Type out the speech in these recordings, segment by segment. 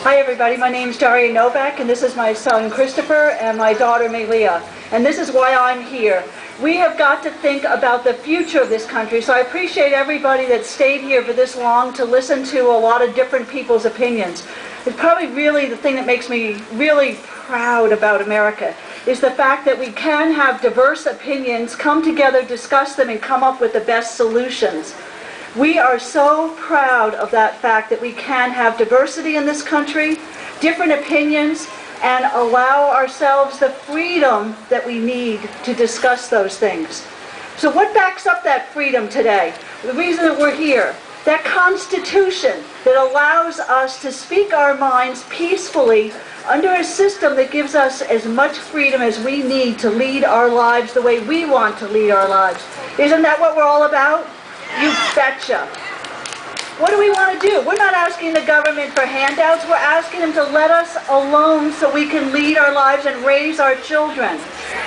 Hi everybody, my name's Daria Novak, and this is my son Christopher and my daughter Melia. And this is why I'm here. We have got to think about the future of this country, so I appreciate everybody that stayed here for this long to listen to a lot of different people's opinions. It's probably really the thing that makes me really proud about America, is the fact that we can have diverse opinions, come together, discuss them, and come up with the best solutions. We are so proud of that fact that we can have diversity in this country, different opinions, and allow ourselves the freedom that we need to discuss those things. So what backs up that freedom today? The reason that we're here, that Constitution that allows us to speak our minds peacefully under a system that gives us as much freedom as we need to lead our lives the way we want to lead our lives. Isn't that what we're all about? You betcha. What do we want to do? We're not asking the government for handouts. We're asking them to let us alone so we can lead our lives and raise our children.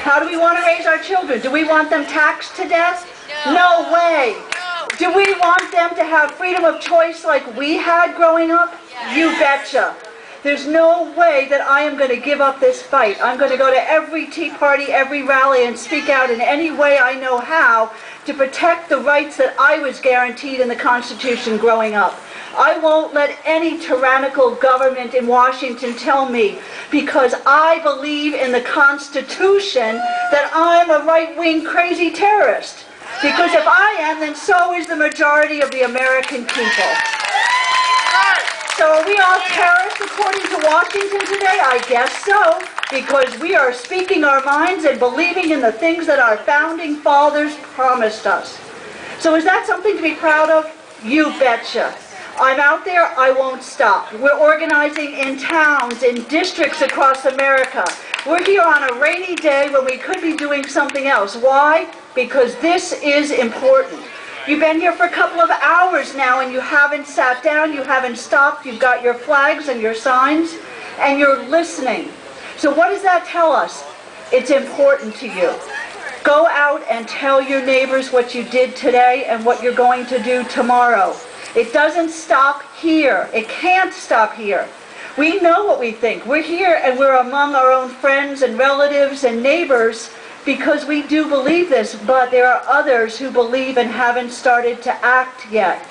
How do we want to raise our children? Do we want them taxed to death? No way. Do we want them to have freedom of choice like we had growing up? You betcha. There's no way that I am going to give up this fight. I'm going to go to every Tea Party, every rally, and speak out in any way I know how to protect the rights that I was guaranteed in the Constitution growing up. I won't let any tyrannical government in Washington tell me, because I believe in the Constitution, that I'm a right-wing crazy terrorist. Because if I am, then so is the majority of the American people. So are we all terrorists according to Washington today? I guess so, because we are speaking our minds and believing in the things that our founding fathers promised us. So is that something to be proud of? You betcha. I'm out there, I won't stop. We're organizing in towns, in districts across America. We're here on a rainy day when we could be doing something else. Why? Because this is important. You've been here for a couple of hours now and you haven't sat down, you haven't stopped, you've got your flags and your signs, and you're listening. So what does that tell us? It's important to you. Go out and tell your neighbors what you did today and what you're going to do tomorrow. It doesn't stop here. It can't stop here. We know what we think. We're here and we're among our own friends and relatives and neighbors, because we do believe this, but there are others who believe and haven't started to act yet.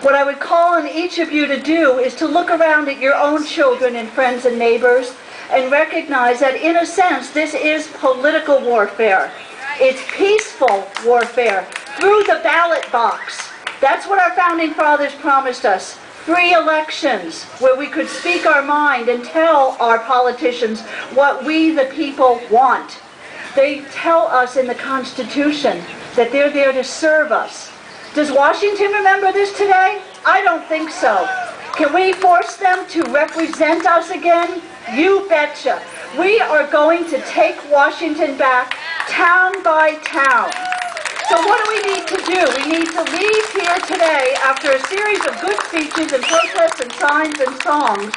What I would call on each of you to do is to look around at your own children and friends and neighbors and recognize that, in a sense, this is political warfare. It's peaceful warfare through the ballot box. That's what our founding fathers promised us. Free elections where we could speak our mind and tell our politicians what we, the people, want. They tell us in the Constitution that they're there to serve us. Does Washington remember this today? I don't think so. Can we force them to represent us again? You betcha. We are going to take Washington back town by town. So what do we need to do? We need to leave here today after a series of good speeches and protests and signs and songs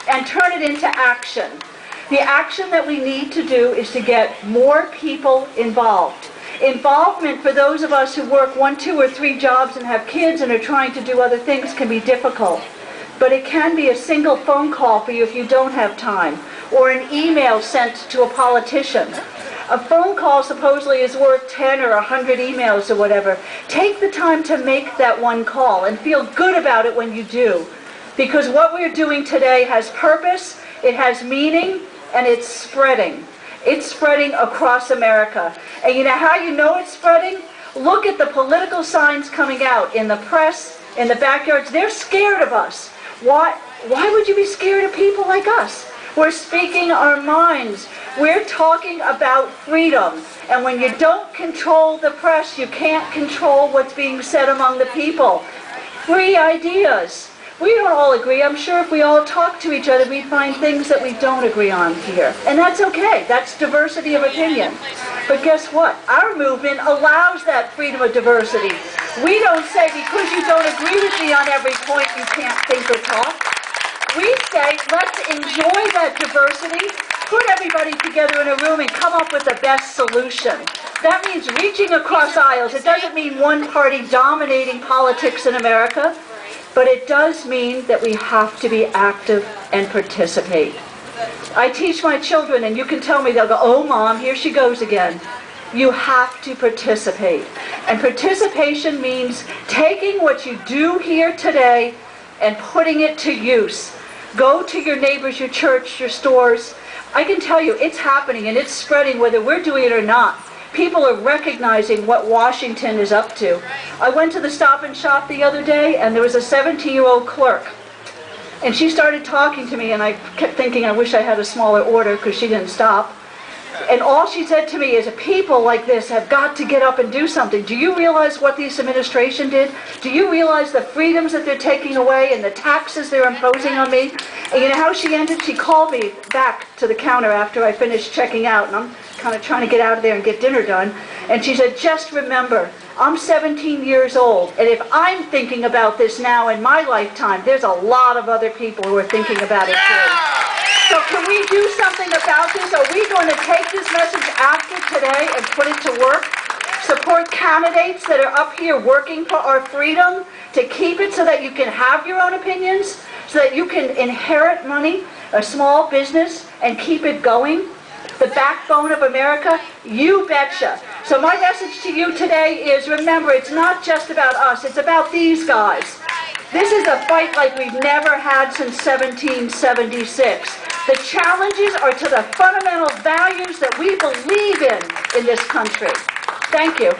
and turn it into action. The action that we need to do is to get more people involved. Involvement for those of us who work 1, 2, or 3 jobs and have kids and are trying to do other things can be difficult. But it can be a single phone call for you if you don't have time, or an email sent to a politician. A phone call supposedly is worth 10 or 100 emails or whatever. Take the time to make that one call and feel good about it when you do. Because what we're doing today has purpose, it has meaning, and it's spreading. It's spreading across America. And you know how you know it's spreading? Look at the political signs coming out in the press, in the backyards. They're scared of us. Why would you be scared of people like us? We're speaking our minds. We're talking about freedom. And when you don't control the press, you can't control what's being said among the people. Free ideas. We don't all agree. I'm sure if we all talk to each other, we'd find things that we don't agree on here. And that's okay. That's diversity of opinion. But guess what? Our movement allows that freedom of diversity. We don't say, because you don't agree with me on every point, you can't think or talk. We say, let's enjoy that diversity, put everybody together in a room and come up with the best solution. That means reaching across aisles. It doesn't mean one party dominating politics in America. but it does mean that we have to be active and participate. I teach my children, and you can tell me, they'll go, "Oh, Mom, here she goes again." You have to participate. And participation means taking what you do here today and putting it to use. Go to your neighbors, your church, your stores. I can tell you, it's happening and it's spreading whether we're doing it or not. People are recognizing what Washington is up to. I went to the Stop and Shop the other day, and there was a 17-year-old clerk. And she started talking to me, and I kept thinking I wish I had a smaller order because she didn't stop. And all she said to me is, people like this have got to get up and do something. Do you realize what this administration did? Do you realize the freedoms that they're taking away and the taxes they're imposing on me? And you know how she ended? She called me back to the counter after I finished checking out, and I'm kind of trying to get out of there and get dinner done. And she said, "Just remember, I'm 17 years old, and if I'm thinking about this now in my lifetime, there's a lot of other people who are thinking about it too." So can we do something about this? Are we going to take this message active today and put it to work? Support candidates that are up here working for our freedom, to keep it so that you can have your own opinions, so that you can inherit money, a small business, and keep it going? The backbone of America? You betcha. So my message to you today is, remember, it's not just about us, it's about these guys. This is a fight like we've never had since 1776. The challenges are to the fundamental values that we believe in this country. Thank you.